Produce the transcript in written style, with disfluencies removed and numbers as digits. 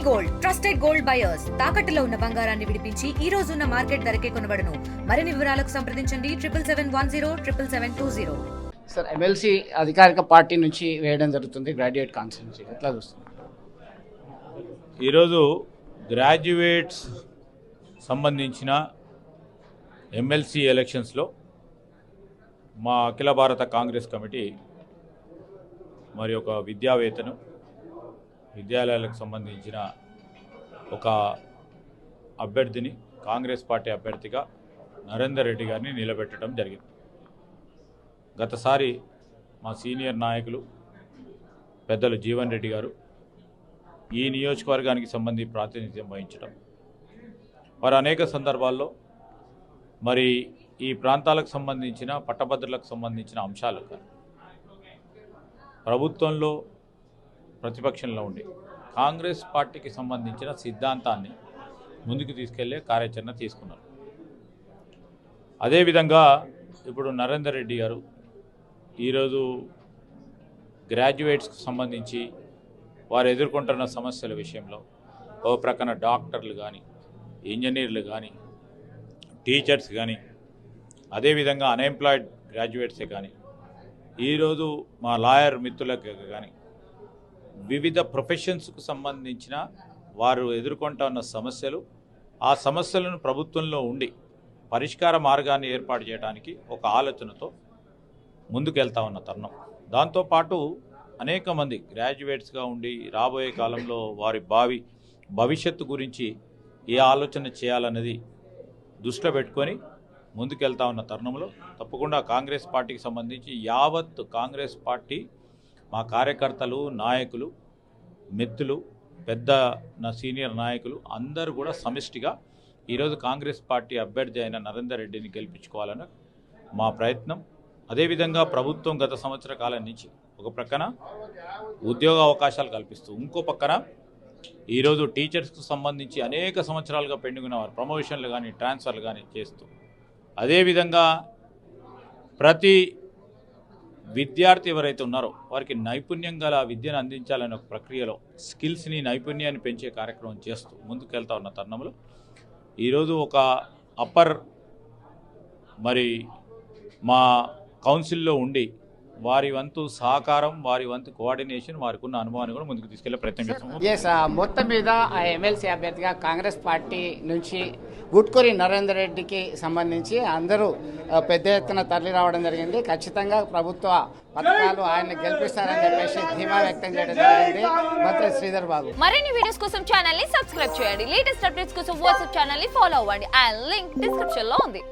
Gold trusted gold buyers తాకట్టులో ఉన్న బంగారాన్ని విడిపించి ఈ రోజు ఉన్న మార్కెట్ ధరకే కొనబడును. మరిన్ని వివరాలకు సంప్రదించండి 7771077720. సార్, ఎమ్మెల్సీ అధికారిక పార్టీ నుంచి వేయడం జరుగుతుంది గ్రాడ్యుయేట్ కాన్స్టిట్యూన్సీ, ఎట్లా చూస్తున్నారు? ఈరోజు గ్రాడ్యుయేట్స్ సంబంధించిన ఎమ్మెల్సీ ఎలక్షన్స్లో మా అఖిల భారత కాంగ్రెస్ కమిటీ మరి ఒక విద్యావేత్తను విద్యాలయాలకు సంబంధించిన ఒక అభ్యర్థిని కాంగ్రెస్ పార్టీ అభ్యర్థిగా నరేందర్ రెడ్డి గారిని నిలబెట్టడం జరిగింది. గతసారి మా సీనియర్ నాయకులు పెద్దలు జీవన్ రెడ్డి గారు ఈ నియోజకవర్గానికి సంబంధించి ప్రాతినిధ్యం వహించడం, వారు అనేక సందర్భాల్లో మరి ఈ ప్రాంతాలకు సంబంధించిన పట్టభద్రులకు సంబంధించిన అంశాలు ప్రభుత్వంలో ప్రతిపక్షంలో ఉండి కాంగ్రెస్ పార్టీకి సంబంధించిన సిద్ధాంతాన్ని ముందుకు తీసుకెళ్లే కార్యాచరణ తీసుకున్నారు. అదేవిధంగా ఇప్పుడు నరేందర్ రెడ్డి గారు ఈరోజు గ్రాడ్యుయేట్స్కి సంబంధించి వారు ఎదుర్కొంటున్న సమస్యల విషయంలో ఓ ప్రక్కన డాక్టర్లు కానీ, ఇంజనీర్లు కానీ, టీచర్స్ కానీ, అదేవిధంగా అన్ఎంప్లాయిడ్ గ్రాడ్యుయేట్సే కానీ, ఈరోజు మా లాయర్ మిత్రులకు కానీ వివిధ ప్రొఫెషన్స్కు సంబంధించిన వారు ఎదుర్కొంటున్న సమస్యలు, ఆ సమస్యలను ప్రభుత్వంలో ఉండి పరిష్కార మార్గాన్ని ఏర్పాటు చేయడానికి ఒక ఆలోచనతో ముందుకెళ్తా ఉన్న తరుణం. దాంతోపాటు అనేక మంది గ్రాడ్యుయేట్స్గా ఉండి రాబోయే కాలంలో వారి భవిష్యత్తు గురించి ఏ ఆలోచన చేయాలన్నది దృష్టిలో పెట్టుకొని ముందుకెళ్తా ఉన్న తరుణంలో తప్పకుండా కాంగ్రెస్ పార్టీకి సంబంధించి యావత్ కాంగ్రెస్ పార్టీ మా కార్యకర్తలు, నాయకులు, మిత్రులు, పెద్ద నా సీనియర్ నాయకులు అందరూ కూడా సమిష్టిగా ఈరోజు కాంగ్రెస్ పార్టీ అభ్యర్థి అయిన నరేందర్ రెడ్డిని గెలిపించుకోవాలని మా ప్రయత్నం. అదేవిధంగా ప్రభుత్వం గత సంవత్సర కాలం నుంచి ఒక ప్రక్కన ఉద్యోగ అవకాశాలు కల్పిస్తూ, ఇంకో పక్కన ఈరోజు టీచర్స్కు సంబంధించి అనేక సంవత్సరాలుగా పెండింగ్ ఉన్నవారు ప్రమోషన్లు కానీ, ట్రాన్స్ఫర్లు కానీ చేస్తూ, అదేవిధంగా ప్రతి విద్యార్థి ఎవరైతే ఉన్నారో వారికి నైపుణ్యం గల విద్యను అందించాలనే ఒక ప్రక్రియలో స్కిల్స్ని, నైపుణ్యాన్ని పెంచే కార్యక్రమం చేస్తూ ముందుకెళ్తా ఉన్న తరుణంలో ఈరోజు ఒక అప్పర్ మరి మా కౌన్సిల్లో ఉండి వారి వంతు సహకారం, వారి వంతు కోఆర్డినేషన్, వారికి ఉన్న అనుభవాన్ని కూడా ముందుకు తీసుకెళ్లే ప్రయత్నం చేస్తాం. మొత్తం మీద ఆ ఎమ్మెల్సీ అభ్యర్థిగా కాంగ్రెస్ పార్టీ నుంచి గుట్కూరి నరేందర్ రెడ్డికి సంబంధించి అందరూ పెద్ద ఎత్తున తరలి రావడం జరిగింది. ఖచ్చితంగా ప్రభుత్వ పథకాలు ఆయన్ని గెలిపిస్తారని చెప్పేసి ధీమా వ్యక్తం చేయడం జరిగింది మంత్రి శ్రీధర్ బాబు. మరిన్ని వీడియోస్ కోసం ఛానల్ ని సబ్స్క్రైబ్ చేయండి. లేటెస్ట్ అప్డేట్స్ కోసం వాట్సాప్ ఛానల్ ని ఫాలో అవ్వండి. అండ్ లింక్ డిస్క్రిప్షన్ లో ఉంది.